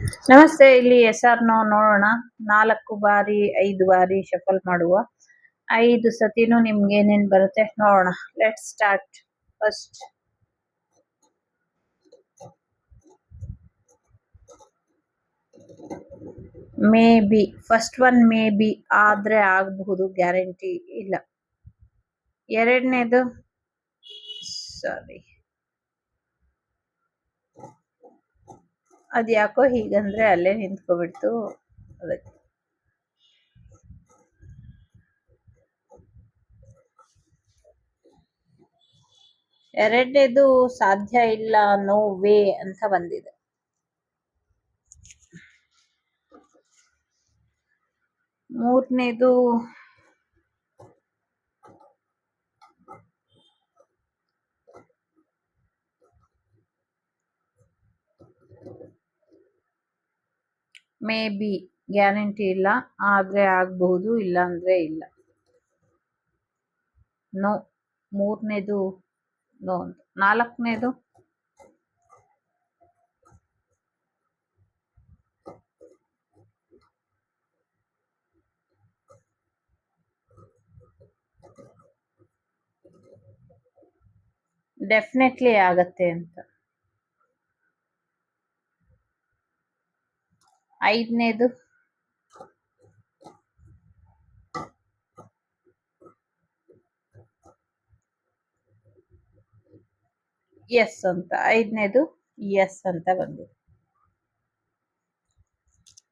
ನಮಸ್ತೆ. ಇಲ್ಲಿ S R no ನೋಡೋಣ. 4 ಬಾರಿ 5 ಬಾರಿ ಶಫಲ್ ಮಾಡುವ. 5 ಸತಿನೂ ನಿಮ್ಗೆ ಏನೇನ್ ಬರುತ್ತೆ ನೋಡೋಣ. Let start. First may be. First one may be ಆದ್ರೆ ಆಗಬಹುದು, ಗ್ಯಾರಂಟಿ ಇಲ್ಲ. ಎರಡನೇದು ಸಾರಿ, ಅದ್ಯಾಕೋ ಹೀಗಂದ್ರೆ ಅಲ್ಲೇ ನಿಂತ್ಕೊಬಿಡ್ತು ಅದಕ್ಕೆ. ಎರಡನೇದು ಸಾಧ್ಯ ಇಲ್ಲ, ನೋ ವೇ ಅಂತ ಬಂದಿದೆ. ಮೂರನೇದು ಮೇ ಬಿ, ಗ್ಯಾರಂಟಿ ಇಲ್ಲ, ಆದ್ರೆ ಆಗಬಹುದು, ಇಲ್ಲ ಅಂದ್ರೆ ಇಲ್ಲ. ನೋ. ಮೂರನೇದು ನೋ ಅಂತ. ನಾಲ್ಕನೇದು ಡೆಫಿನೆಟ್ಲಿ ಆಗತ್ತೆ ಅಂತ. ಐದನೇದು ಎಸ್ ಅಂತ. ಐದನೇದು ಎಸ್ ಅಂತ ಬಂದಿದೆ.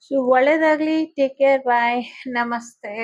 ಸೊ ಒಳ್ಳೇದಾಗ್ಲಿ. Take care. ಬಾಯ್. ನಮಸ್ತೆ.